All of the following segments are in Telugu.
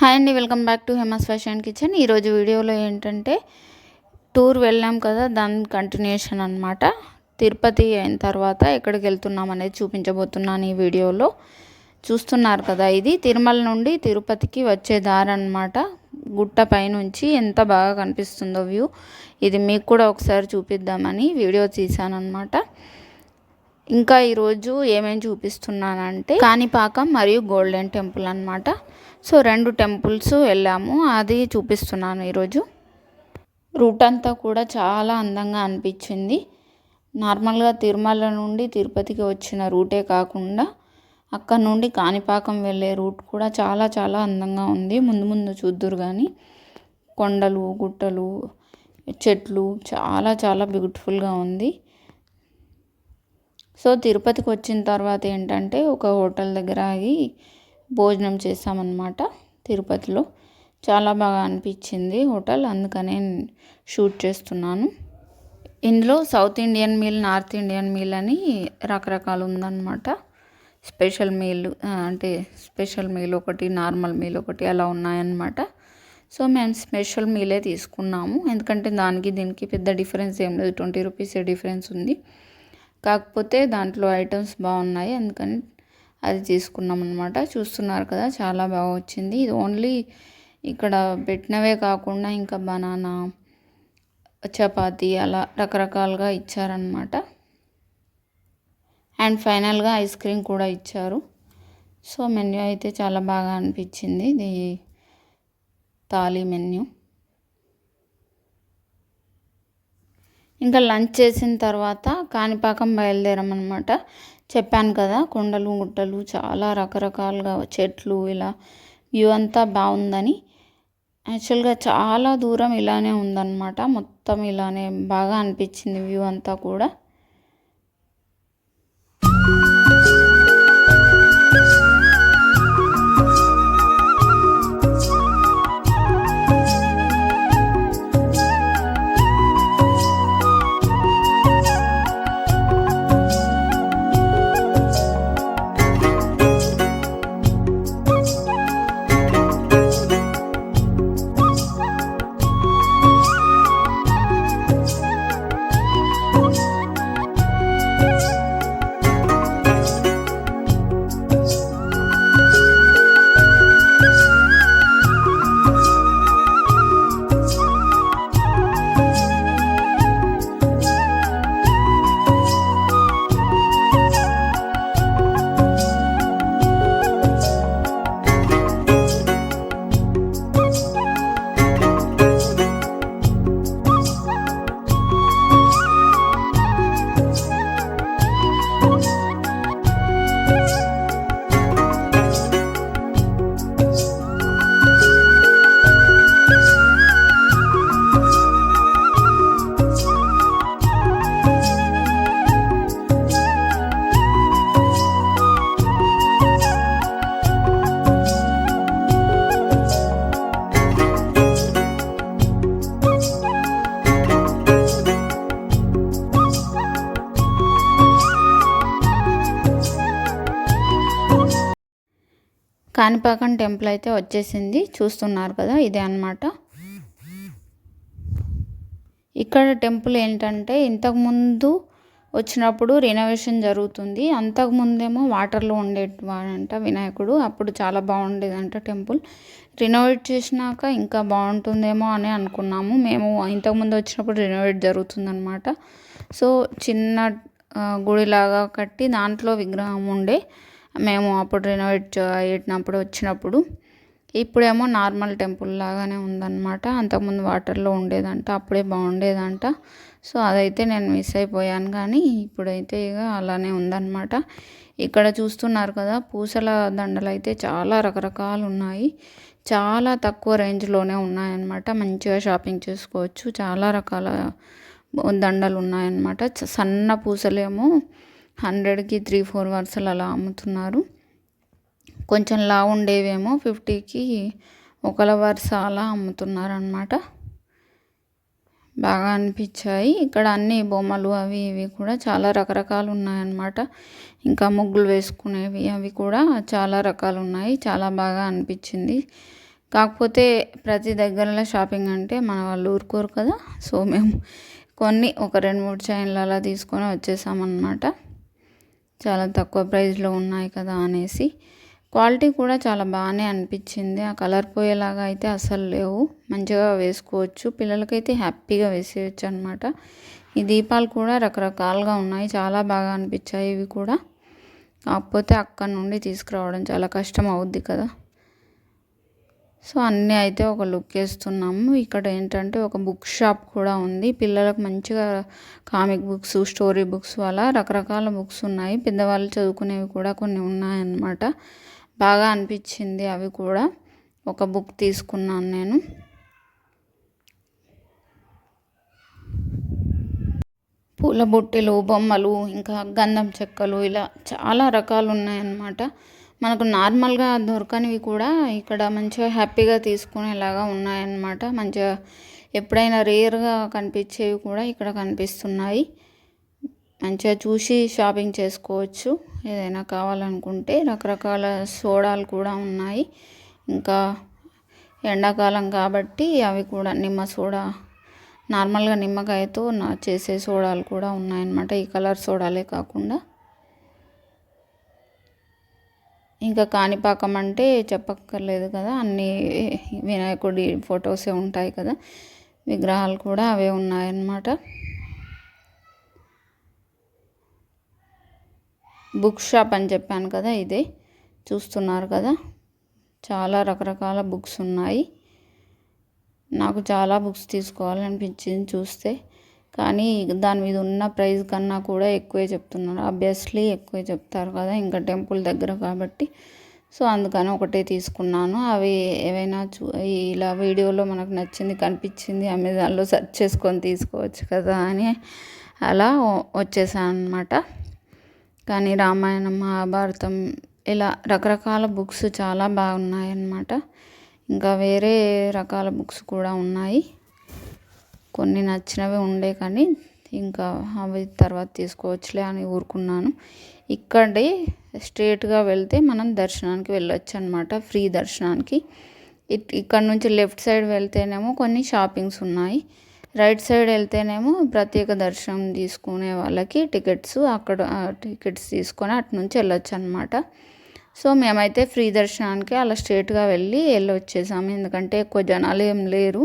హాయ్ అండి, welcome back to Hema's fashion kitchen. ఈరోజు వీడియోలో ఏంటంటే టూర్ వెళ్ళాం కదా, దాని కంటిన్యూషన్ అనమాట. తిరుపతి అయిన తర్వాత ఎక్కడికి వెళ్తున్నాం అనేది చూపించబోతున్నాను ఈ వీడియోలో. చూస్తున్నారు కదా, ఇది తిరుమల నుండి తిరుపతికి వచ్చే దారి అనమాట. గుట్ట పైనుంచి ఎంత బాగా కనిపిస్తుందో వ్యూ. ఇది మీకు కూడా ఒకసారి చూపిద్దామని వీడియో తీసాను అనమాట. ఇంకా ఈరోజు ఏమేమి చూపిస్తున్నానంటే కాణిపాకం మరియు గోల్డెన్ టెంపుల్ అనమాట. సో 2 టెంపుల్స్ వెళ్ళాము, అది చూపిస్తున్నాను ఈరోజు. రూట్ అంతా కూడా చాలా అందంగా అనిపించింది. నార్మల్గా తిరుమల నుండి తిరుపతికి వచ్చిన రూటే కాకుండా అక్కడ నుండి కాణిపాకం వెళ్ళే రూట్ కూడా చాలా చాలా అందంగా ఉంది. ముందు ముందు చూద్దురు కానీ కొండలు, గుట్టలు, చెట్లు చాలా చాలా బ్యూటిఫుల్గా ఉంది. సో తిరుపతికి వచ్చిన తర్వాత ఏంటంటే ఒక హోటల్ దగ్గర ఆగి భోజనం చేసామన్నమాట. తిరుపతిలో చాలా బాగా అనిపించింది హోటల్, అందుకనే షూట్ చేస్తున్నాను. ఇందులో south Indian meal, north Indian meal అని రకరకాలు ఉందన్నమాట. స్పెషల్ మీల్ అంటే స్పెషల్ మీల్ ఒకటి, నార్మల్ మీల్ ఒకటి అలా ఉన్నాయన్నమాట. సో మేము స్పెషల్ మీలే తీసుకున్నాము, ఎందుకంటే దానికి దీనికి పెద్ద డిఫరెన్స్ ఏం లేదు, 20 రూపీస్ డిఫరెన్స్ ఉంది. కాకపోతే దాంట్లో ఐటమ్స్ బాగున్నాయి, అందుకని అది తీసుకున్నాం అనమాట. చూస్తున్నారు కదా, చాలా బాగా వచ్చింది. ఇది ఓన్లీ ఇక్కడ పెట్టినవే కాకుండా ఇంకా బనానా, చపాతీ అలా రకరకాలుగా ఇచ్చారనమాట. అండ్ ఫైనల్గా ఐస్ క్రీమ్ కూడా ఇచ్చారు. సో మెన్యూ అయితే చాలా బాగా అనిపించింది, ఇది థాలీ మెన్యూ. ఇంకా లంచ్ చేసిన తర్వాత కాణిపాకం బయలుదేరామన్నమాట. చెప్పాను కదా, కొండలు, గుట్టలు, చాలా రకరకాలుగా చెట్లు, ఇలా వ్యూ అంతా బాగుందని. యాక్చువల్గా చాలా దూరం ఇలానే ఉందన్నమాట, మొత్తం ఇలానే బాగా అనిపించింది వ్యూ అంతా కూడా. కాణిపాకం టెంపుల్ అయితే వచ్చేసింది, చూస్తున్నారు కదా, ఇదే అన్నమాట. ఇక్కడ టెంపుల్ ఏంటంటే ఇంతకుముందు వచ్చినప్పుడు రెనోవేషన్ జరుగుతుంది. అంతకుముందేమో వాటర్లో ఉండేవాడంట వినాయకుడు, అప్పుడు చాలా బాగుండేదంట టెంపుల్. రెనోవేట్ చేసినాక ఇంకా బాగుంటుందేమో అని అనుకున్నాము మేము. ఇంతకుముందు వచ్చినప్పుడు రెనోవేట్ జరుగుతుందన్నమాట. సో చిన్న గుడిలాగా కట్టి దాంట్లో విగ్రహం ఉండే మేము అప్పుడు రెనోవేట్ అయ్యేటప్పుడు వచ్చినప్పుడు. ఇప్పుడేమో నార్మల్ టెంపుల్ లాగానే ఉందన్నమాట. అంతకుముందు వాటర్లో ఉండేదంట, అప్పుడే బాగుండేదంట. సో అదైతే నేను మిస్ అయిపోయాను, కానీ ఇప్పుడైతే ఇక అలానే ఉందన్నమాట. ఇక్కడ చూస్తున్నారు కదా, పూసల దండలు అయితే చాలా రకరకాలు ఉన్నాయి, చాలా తక్కువ రేంజ్లోనే ఉన్నాయన్నమాట. మంచిగా షాపింగ్ చేసుకోవచ్చు, చాలా రకాల దండలు ఉన్నాయన్నమాట. సన్న పూసలేమో 100కి 3-4 వరుసలు అలా అమ్ముతున్నారు. కొంచెం లావు ఉండేవేమో 50కి ఒకల వరుస అలా అమ్ముతున్నారు అన్నమాట. బాగా అనిపించాయి. ఇక్కడ అన్ని బొమ్మలు అవి ఇవి కూడా చాలా రకరకాలు ఉన్నాయన్నమాట. ఇంకా ముగ్గులు వేసుకునేవి అవి కూడా చాలా రకాలు ఉన్నాయి, చాలా బాగా అనిపించింది. కాకపోతే ప్రతి దగ్గరలో షాపింగ్ అంటే మన వాళ్ళు ఊరుకోరు కదా. సో మేము ఒక 2-3 చైన్లు అలా తీసుకొని వచ్చేసామన్నమాట. చాలా తక్కువ ప్రైస్లో ఉన్నాయి కదా అనేసి. క్వాలిటీ కూడా చాలా బాగానే అనిపించింది. ఆ కలర్ పోయేలాగా అయితే అసలు లేవు, మంచిగా వేసుకోవచ్చు. పిల్లలకైతే హ్యాపీగా వేసేయచ్చు అనమాట. ఈ దీపాలు కూడా రకరకాలుగా ఉన్నాయి, చాలా బాగా అనిపించాయి ఇవి కూడా. కాకపోతే అక్కడ నుండి తీసుకురావడం చాలా కష్టం అవుద్ది కదా. సో అన్నీ అయితే ఒక లుక్ వేస్తున్నాము. ఇక్కడ ఏంటంటే ఒక బుక్ షాప్ కూడా ఉంది. పిల్లలకు మంచిగా కామిక్ బుక్స్, స్టోరీ బుక్స్ అలా రకరకాల బుక్స్ ఉన్నాయి. పెద్దవాళ్ళు చదువుకునేవి కూడా కొన్ని ఉన్నాయన్నమాట. బాగా అనిపించింది అవి కూడా. ఒక బుక్ తీసుకున్నాను నేను. పూల బుట్టెలు, బొమ్మలు, ఇంకా గంధం చెక్కలు, ఇలా చాలా రకాలు ఉన్నాయన్నమాట. మనకు నార్మల్గా దొరకనివి కూడా ఇక్కడ మంచిగా హ్యాపీగా తీసుకునేలాగా ఉన్నాయన్నమాట. మంచిగా ఎప్పుడైనా రేర్గా కనిపించేవి కూడా ఇక్కడ కనిపిస్తున్నాయి. మంచిగా చూసి షాపింగ్ చేసుకోవచ్చు ఏదైనా కావాలనుకుంటే. రకరకాల సోడాలు కూడా ఉన్నాయి. ఇంకా ఎండాకాలం కాబట్టి అవి కూడా నిమ్మ సోడా, నార్మల్గా నిమ్మకాయతో చేసే సోడాలు కూడా ఉన్నాయన్నమాట. ఈ కలర్ సోడాలే కాకుండా. ఇంకా కాణిపాకం అంటే చెప్పక్కర్లేదు కదా, అన్నీ వినాయకుడి ఫొటోసే ఉంటాయి కదా, విగ్రహాలు కూడా అవే ఉన్నాయన్నమాట. బుక్ షాప్ అని చెప్పాను కదా, ఇదే చూస్తున్నారు కదా. చాలా రకరకాల బుక్స్ ఉన్నాయి. నాకు చాలా బుక్స్ తీసుకోవాలనిపించింది చూస్తే, కానీ దాని మీద ఉన్న ప్రైస్ కన్నా కూడా ఎక్కువే చెప్తున్నారు. ఆబ్వియస్లీ ఎక్కువే చెప్తారు కదా, ఇంకా టెంపుల్ దగ్గర కాబట్టి. సో అందుకని ఒకటే తీసుకున్నాను. అవి ఏవైనా ఇలా వీడియోలో మనకు నచ్చింది కనిపించింది అమెజాన్లో సెర్చ్ చేసుకొని తీసుకోవచ్చు కదా అని అలా వచ్చేసాను అనమాట. కానీ రామాయణం, మహాభారతం ఇలా రకరకాల బుక్స్ చాలా బాగున్నాయన్నమాట. ఇంకా వేరే రకాల బుక్స్ కూడా ఉన్నాయి. కొన్ని నచ్చినవి ఉండే కానీ ఇంకా అవి తర్వాత తీసుకోవచ్చులే అని ఊరుకున్నాను. ఇక్కడే స్ట్రేట్గా వెళ్తే మనం దర్శనానికి వెళ్ళొచ్చు అనమాట, ఫ్రీ దర్శనానికి. ఇక్కడ నుంచి లెఫ్ట్ సైడ్ వెళ్తేనేమో కొన్ని షాపింగ్స్ ఉన్నాయి, రైట్ సైడ్ వెళ్తేనేమో ప్రత్యేక దర్శనం తీసుకునే వాళ్ళకి టికెట్స్, అక్కడ టికెట్స్ తీసుకొని అటు నుంచి వెళ్ళొచ్చు అనమాట. సో మేమైతే ఫ్రీ దర్శనానికి అలా స్ట్రేట్గా వెళ్ళి వచ్చేసాము. ఎందుకంటే ఎక్కువ జనాలు ఏం లేరు,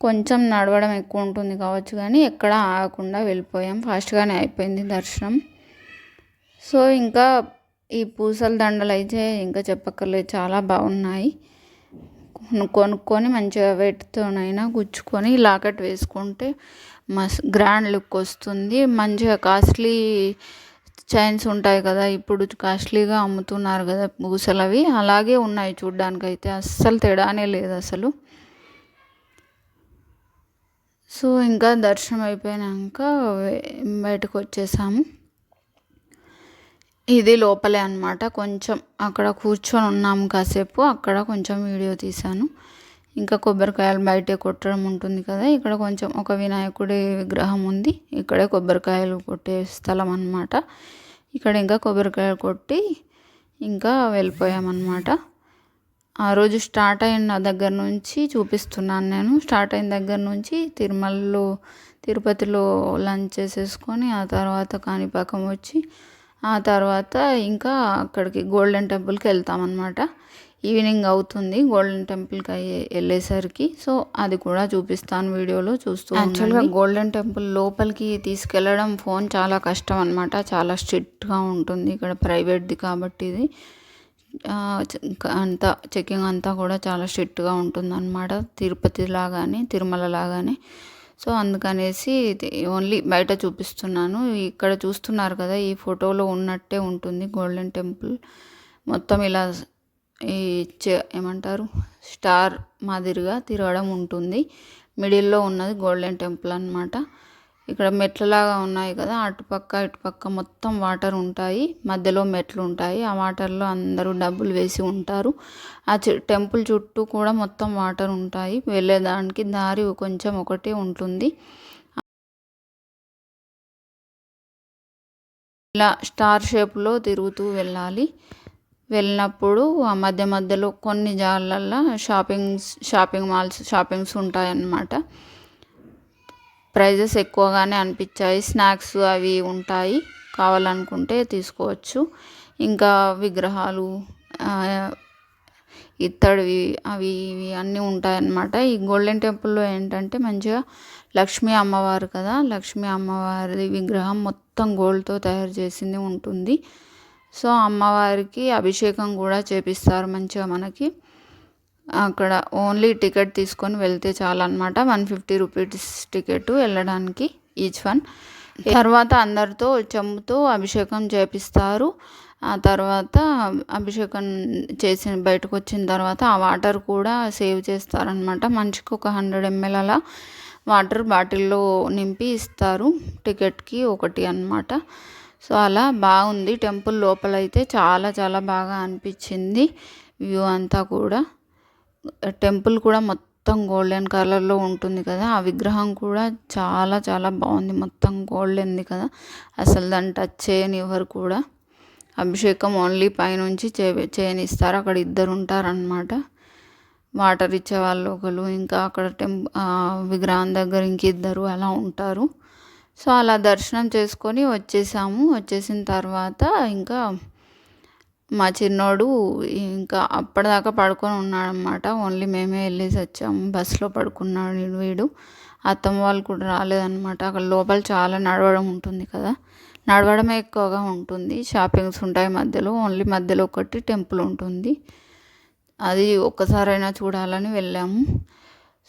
కొంచెం నడవడం ఎక్కువ ఉంటుంది కావచ్చు, కానీ ఎక్కడ ఆగకుండా వెళ్ళిపోయాం. ఫాస్ట్గానే అయిపోయింది దర్శనం. సో ఇంకా ఈ పూసల దండలు అయితే ఇంకా చెప్పక్కర్లేదు, చాలా బాగున్నాయి. కొనుక్కొని మంచిగా వెయిట్తోనైనా గుచ్చుకొని లాకెట్ వేసుకుంటే గ్రాండ్ లుక్ వస్తుంది. మంచిగా కాస్ట్లీ చైన్స్ ఉంటాయి కదా, ఇప్పుడు కాస్ట్లీగా అమ్ముతున్నారు కదా పూసలు, అవి అలాగే ఉన్నాయి చూడ్డానికి అయితే, అస్సలు తేడానే లేదు అసలు. సో ఇంకా దర్శనం అయిపోయాక బయటకు వచ్చేసాము. ఇది లోపలే అనమాట. కొంచెం అక్కడ కూర్చొని ఉన్నాము కాసేపు, అక్కడ కొంచెం వీడియో తీశాను. ఇంకా కొబ్బరికాయలు బయటే కొట్టడం ఉంటుంది కదా, ఇక్కడ కొంచెం ఒక వినాయకుడి విగ్రహం ఉంది, ఇక్కడే కొబ్బరికాయలు కొట్టే స్థలం అన్నమాట. ఇక్కడ ఇంకా కొబ్బరికాయలు కొట్టి ఇంకా వెళ్ళిపోయామన్నమాట. ఆ రోజు స్టార్ట్ అయిన దగ్గర నుంచి చూపిస్తున్నాను నేను. స్టార్ట్ అయిన దగ్గర నుంచి తిరుపతిలో లంచ్ చేసేసుకొని ఆ తర్వాత కాణిపాకం వచ్చి ఆ తర్వాత ఇంకా అక్కడికి గోల్డెన్ టెంపుల్కి వెళ్తామన్నమాట. ఈవినింగ్ అవుతుంది గోల్డెన్ టెంపుల్కి వెళ్ళేసరికి. సో అది కూడా చూపిస్తాను వీడియోలో, చూస్తూ. యాక్చువల్గా గోల్డెన్ టెంపుల్ లోపలికి తీసుకెళ్ళడం ఫోన్ చాలా కష్టం అనమాట, చాలా స్ట్రిక్ట్గా ఉంటుంది. ఇక్కడ ప్రైవేట్ది కాబట్టి ఇది అంతా చెకింగ్ అంతా కూడా చాలా స్ట్రిక్ట్గా ఉంటుంది అనమాట, తిరుపతి లాగానే తిరుమల లాగానే. సో అందుకనేసి ఓన్లీ బయట చూపిస్తున్నాను. ఇక్కడ చూస్తున్నారు కదా, ఈ ఫోటోలో ఉన్నట్టే ఉంటుంది గోల్డెన్ టెంపుల్. మొత్తం ఇలా ఈ ఏమంటారు స్టార్ మాదిరిగా తిరగడం ఉంటుంది. మిడిల్లో ఉన్నది గోల్డెన్ టెంపుల్ అన్నమాట. ఇక్కడ మెట్లలాగా ఉన్నాయి కదా, అటుపక్క ఇటుపక్క మొత్తం వాటర్ ఉంటాయి, మధ్యలో మెట్లు ఉంటాయి. ఆ వాటర్లో అందరూ డబ్బులు వేసి ఉంటారు. ఆ టెంపుల్ చుట్టూ కూడా మొత్తం వాటర్ ఉంటాయి. వెళ్ళేదానికి దారి కొంచెం ఒకటే ఉంటుంది. ఇలా స్టార్ షేప్లో తిరుగుతూ వెళ్ళాలి. వెళ్ళినప్పుడు ఆ మధ్య మధ్యలో కొన్ని జాగాలల్లో షాపింగ్స్ ఉంటాయన్నమాట. ప్రైజెస్ ఎక్కువగానే అనిపించాయి. స్నాక్స్ అవి ఉంటాయి, కావాలనుకుంటే తీసుకోవచ్చు. ఇంకా విగ్రహాలు ఇత్తడివి అవి ఇవి అన్నీ ఉంటాయన్నమాట. ఈ గోల్డెన్ టెంపుల్లో ఏంటంటే మంచిగా లక్ష్మీ అమ్మవారు కదా, లక్ష్మీ అమ్మవారి విగ్రహం మొత్తం గోల్డ్తో తయారు చేసింది ఉంటుంది. సో అమ్మవారికి అభిషేకం కూడా చేపిస్తారు మంచిగా మనకి. అక్కడ ఓన్లీ టికెట్ తీసుకొని వెళ్తే చాలన్నమాట. 150 రూపీస్ టికెట్ వెళ్ళడానికి ఈచ్ వన్. తర్వాత అందరితో చెంబుతో అభిషేకం చేపిస్తారు. ఆ తర్వాత అభిషేకం చేసిన బయటకు వచ్చిన తర్వాత ఆ వాటర్ కూడా సేవ్ చేస్తారనమాట. మనిషికి ఒక 100 ml అలా వాటర్ బాటిల్లో నింపి ఇస్తారు, టికెట్కి ఒకటి అన్నమాట. సో అలా బాగుంది టెంపుల్ లోపలైతే, చాలా చాలా బాగా అనిపించింది వ్యూ అంతా కూడా. టెంపుల్ కూడా మొత్తం గోల్డెన్ కలర్లో ఉంటుంది కదా, ఆ విగ్రహం కూడా చాలా చాలా బాగుంది. మొత్తం గోల్డెన్ది కదా, అసలు దాన్ని టచ్ చేయనివ్వరు కూడా. అభిషేకం ఓన్లీ పైనుంచి చేయనిస్తారు. అక్కడ ఇద్దరు ఉంటారనమాట, వాటర్ ఇచ్చే వాళ్ళు ఒకరు, ఇంకా అక్కడ విగ్రహం దగ్గర ఇంకిద్దరు అలా ఉంటారు. సో అలా దర్శనం చేసుకొని వచ్చేసాము. వచ్చేసిన తర్వాత ఇంకా మా చిన్నోడు ఇంకా అప్పటిదాకా పడుకొని ఉన్నాడనమాట. ఓన్లీ మేమే వెళ్ళేసి వచ్చాము. బస్సులో పడుకున్నాడు వీడు. అత్తమ్మ వాళ్ళు కూడా రాలేదన్నమాట. అక్కడ లోపల చాలా నడవడం ఉంటుంది కదా, నడవడమే ఎక్కువగా ఉంటుంది. షాపింగ్స్ ఉంటాయి మధ్యలో, ఓన్లీ మధ్యలో ఒకటి టెంపుల్ ఉంటుంది. అది ఒక్కసారైనా చూడాలని వెళ్ళాము.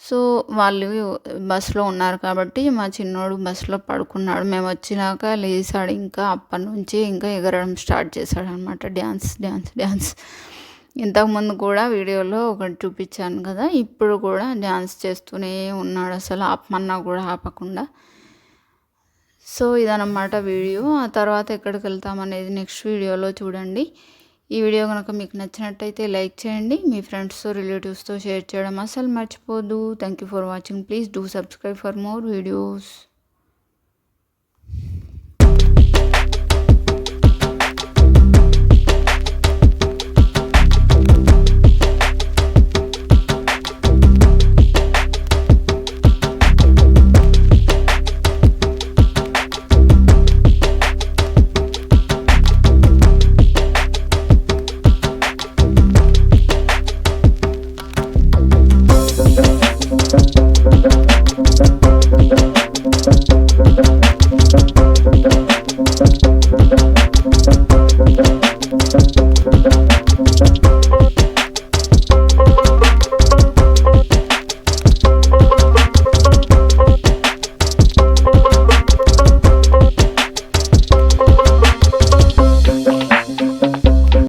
సో వాళ్ళు బస్సులో ఉన్నారు కాబట్టి మా చిన్నోడు బస్సులో పడుకున్నాడు. మేము వచ్చినాక లేచాడు. ఇంకా అప్పటి నుంచి ఇంకా ఎగరడం స్టార్ట్ చేశాడు అనమాట. డ్యాన్స్. ఇంతకుముందు కూడా వీడియోలో ఒకటి చూపించాను కదా, ఇప్పుడు కూడా డ్యాన్స్ చేస్తూనే ఉన్నాడు, అసలు ఆపమన్నా కూడా ఆపకుండా. సో ఇదన్నమాట వీడియో. ఆ తర్వాత ఎక్కడికి వెళ్తామనేది నెక్స్ట్ వీడియోలో చూడండి. ఈ వీడియో కనుక మీకు నచ్చినట్టయితే లైక్ చేయండి, మీ ఫ్రెండ్స్తో రిలేటివ్స్తో షేర్ చేయడం అసలు మర్చిపోద్దు. Thank you for watching. Please do subscribe for more videos.